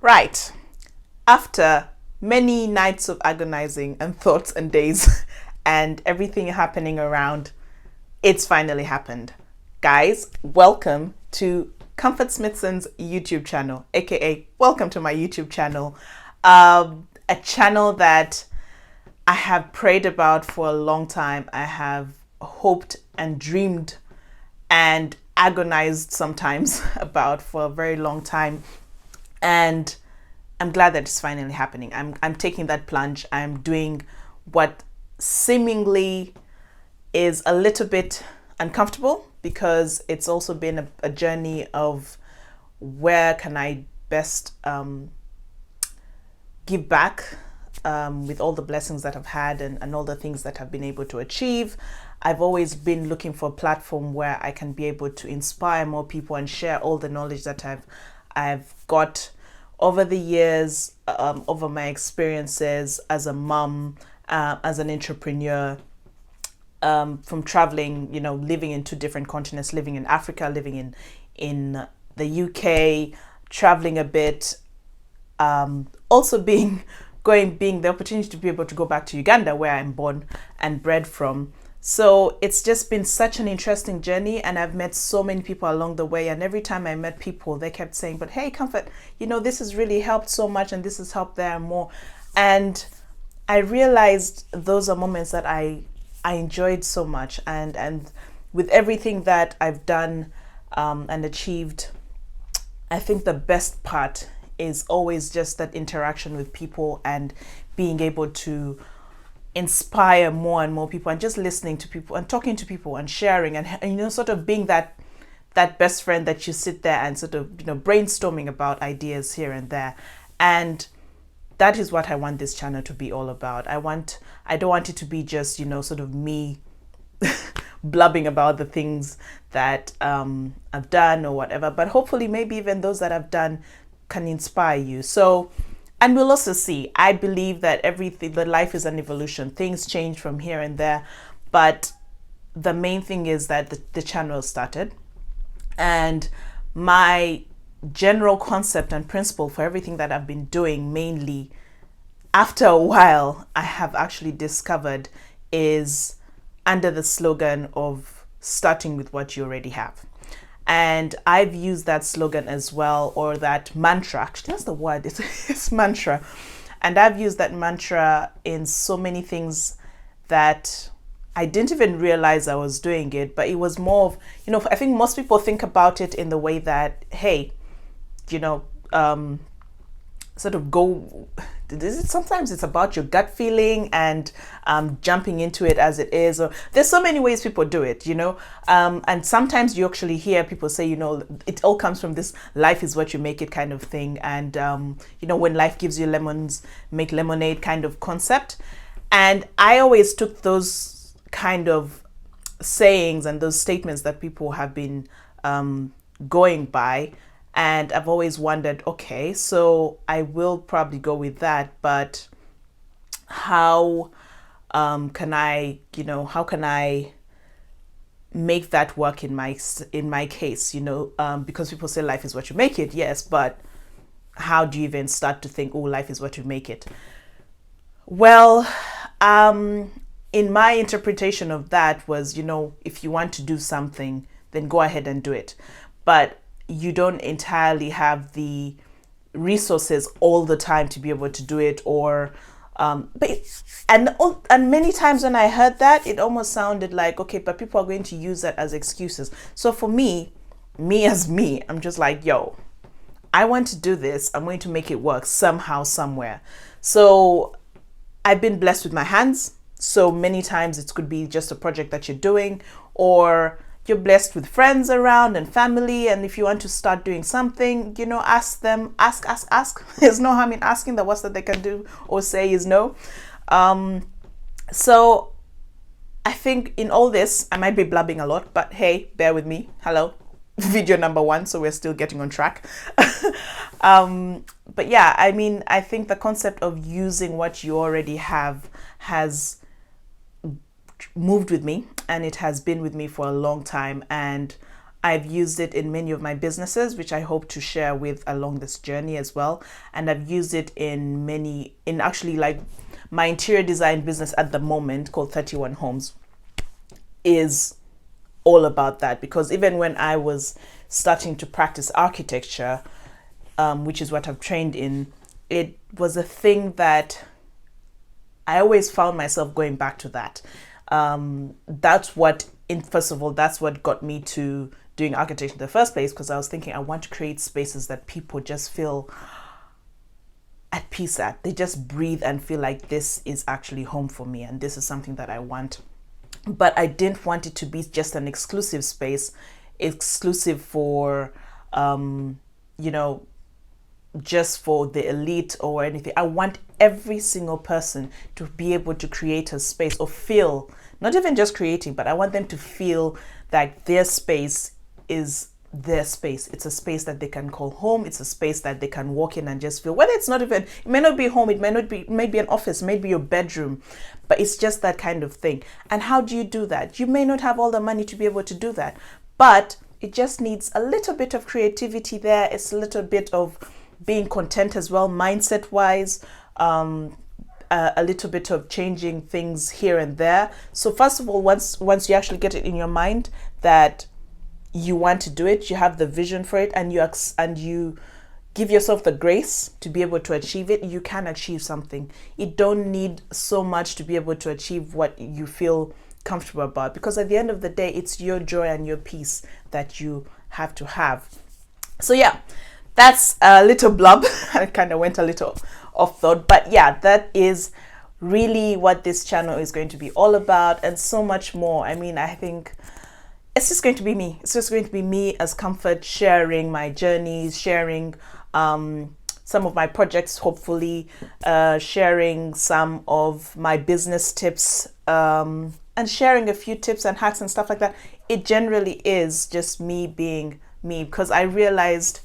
Right. After many nights of agonizing and thoughts and days and everything happening around, it's finally happened. Guys, welcome to Comfort Smithson's YouTube channel, aka welcome to my YouTube channel. A channel that I have prayed about for a long time. I have hoped and dreamed and agonized sometimes about for a very long time. And I'm glad that it's finally happening. I'm taking that plunge. I'm doing what seemingly is a little bit uncomfortable because it's also been a journey of where can I best give back with all the blessings that I've had and all the things that I've been able to achieve. I've always been looking for a platform where I can be able to inspire more people and share all the knowledge that I've got over the years, over my experiences as a mom, as an entrepreneur, from traveling, living in two different continents, living in Africa, living in the UK, traveling a bit, also being the opportunity to be able to go back to Uganda, where I'm born and bred from. So it's just been such an interesting journey, and I've met so many people along the way. And every time I met people, they kept saying, but hey, Comfort, this has really helped so much, and this has helped there and more. And I realized those are moments that I enjoyed so much. And with everything that I've done and achieved, I think the best part is always just that interaction with people and being able to inspire more and more people, and just listening to people and talking to people and sharing and sort of being that best friend that you sit there and sort of brainstorming about ideas here and there. And that is what I want this channel to be all about. I don't want it to be just sort of me blubbing about the things that I've done or whatever, but hopefully maybe even those that I've done can inspire you. So, and we'll also see. I believe that that life is an evolution. Things change from here and there, but the main thing is that the channel started, and my general concept and principle for everything that I've been doing, mainly after a while, I have actually discovered is under the slogan of starting with what you already have. And I've used that slogan as well, or that mantra. Actually, that's the word. It's mantra. And I've used that mantra in so many things that I didn't even realize I was doing it. But it was more of, I think most people think about it in the way that, hey, sort of go. Sometimes it's about your gut feeling and jumping into it as it is. Or there's so many ways people do it, and sometimes you actually hear people say, it all comes from this life is what you make it kind of thing. And, when life gives you lemons, make lemonade kind of concept. And I always took those kind of sayings and those statements that people have been going by. And I've always wondered, okay, so I will probably go with that, but how can I make that work in my case, because people say life is what you make it, yes, but how do you even start to think, oh, life is what you make it? Well, in my interpretation of that was, if you want to do something, then go ahead and do it. But you don't entirely have the resources all the time to be able to do it, or and many times when I heard that, it almost sounded like, okay, but people are going to use that as excuses. So for me, I'm just like, yo, I want to do this. I'm going to make it work somehow, somewhere. So I've been blessed with my hands. So many times it could be just a project that you're doing, or you're blessed with friends around and family, and if you want to start doing something, ask them, ask. There's no harm in asking. The worst that they can do or say is no. So I think in all this, I might be blabbing a lot, but hey, bear with me. Hello, video number 1, so we're still getting on track. But yeah, I think the concept of using what you already have has moved with me, and it has been with me for a long time. And I've used it in many of my businesses, which I hope to share with along this journey as well. And I've used it in actually like my interior design business at the moment called 31 Homes is all about that, because even when I was starting to practice architecture, which is what I've trained in, it was a thing that I always found myself going back to that. That's what got me to doing architecture in the first place, because I was thinking I want to create spaces that people just feel at peace at. They just breathe and feel like this is actually home for me and this is something that I want. But I didn't want it to be just an exclusive space, exclusive for, just for the elite or anything. I want every single person to be able to create a space or feel, not even just creating, but I want them to feel that their space is their space. It's a space that they can call home. It's a space that they can walk in and just feel, whether it's not even, it may not be home, it may be an office, maybe your bedroom, but it's just that kind of thing. And how do you do that? You may not have all the money to be able to do that, but it just needs a little bit of creativity there. It's a little bit of being content as well, mindset wise, a little bit of changing things here and there. So first of all, once you actually get it in your mind that you want to do it, you have the vision for it, and you give yourself the grace to be able to achieve it, you can achieve something. You don't need so much to be able to achieve what you feel comfortable about, because at the end of the day, it's your joy and your peace that you have to have. So yeah, that's a little blub. I kind of went a little off thought, but yeah, that is really what this channel is going to be all about, and so much more. I mean, I think it's just going to be me. It's just going to be me as Comfort, sharing my journeys, sharing some of my projects, hopefully, sharing some of my business tips, and sharing a few tips and hacks and stuff like that. It generally is just me being me, because I realized,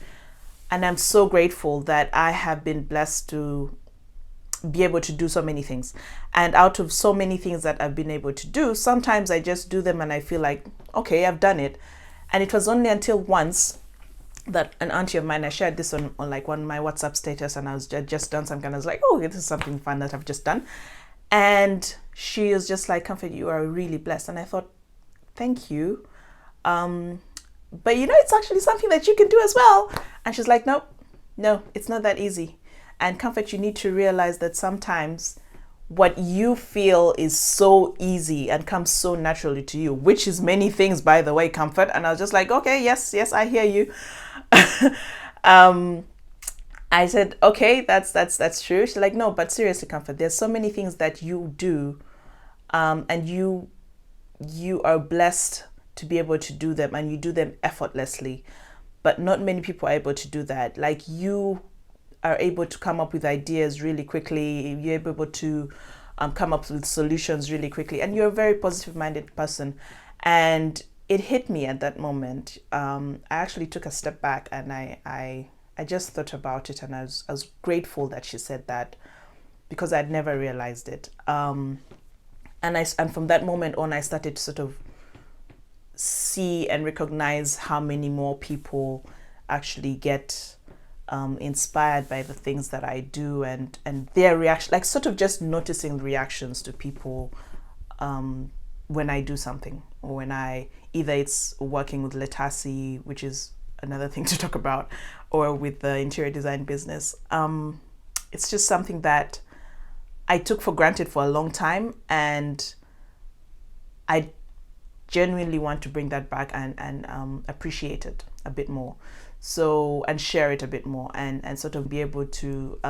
and I'm so grateful that I have been blessed to be able to do so many things. And out of so many things that I've been able to do, sometimes I just do them and I feel like, okay, I've done it. And it was only until once that an auntie of mine, I shared this on like one of my WhatsApp status, and I was just done some kind of like, oh, this is something fun that I've just done. And she was just like, Comfort, you are really blessed. And I thought, thank you. But it's actually something that you can do as well. And she's like, no, it's not that easy. And Comfort, you need to realize that sometimes what you feel is so easy and comes so naturally to you, which is many things, by the way, Comfort. And I was just like, okay, yes, I hear you. I said, okay, that's true. She's like, no, but seriously, Comfort, there's so many things that you do, and you are blessed to be able to do them, and you do them effortlessly. But not many people are able to do that. Like, you are able to come up with ideas really quickly. You're able to come up with solutions really quickly, and you're a very positive-minded person. And it hit me at that moment. I actually took a step back, and I just thought about it, and I was grateful that she said that, because I'd never realized it. And from that moment on, I started to sort of see and recognize how many more people actually get inspired by the things that I do, and their reaction, like sort of just noticing reactions to people when I do something, or when either it's working with Letasi, which is another thing to talk about, or with the interior design business. It's just something that I took for granted for a long time, and I genuinely want to bring that back and appreciate it a bit more. So, and share it a bit more, and sort of be able to,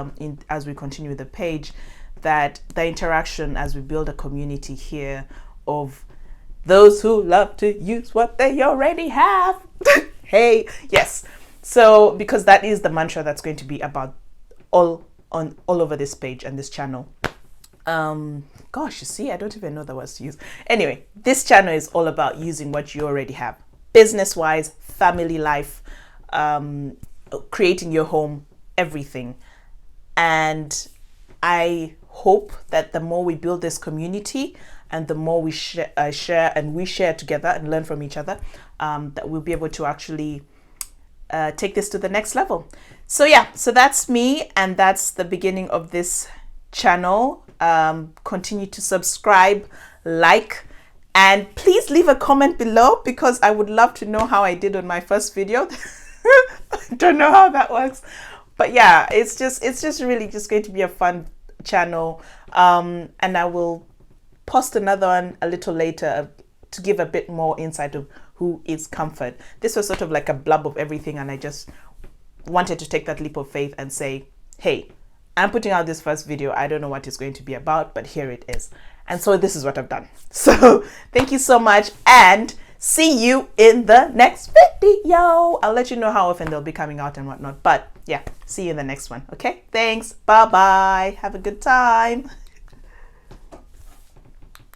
as we continue with the page, that the interaction as we build a community here of those who love to use what they already have. Hey, yes. So, because that is the mantra that's going to be about all over this page and this channel. Gosh, you see, I don't even know the words to use. Anyway, this channel is all about using what you already have, business-wise, family life, creating your home, everything. And I hope that the more we build this community, and the more we share together and learn from each other, that we'll be able to actually take this to the next level. So yeah, so that's me, and that's the beginning of this channel. Continue to subscribe, like, and please leave a comment below, because I would love to know how I did on my first video. I don't know how that works, but yeah, it's just really just going to be a fun channel. And I will post another one a little later to give a bit more insight of who is Comfort. This was sort of like a blub of everything, and I just wanted to take that leap of faith and say, hey, I'm putting out this first video. I don't know what it's going to be about, but here it is. And so this is what I've done. So thank you so much, and see you in the next video. I'll let you know how often they'll be coming out and whatnot. But yeah, see you in the next one. Okay, thanks. Bye-bye. Have a good time.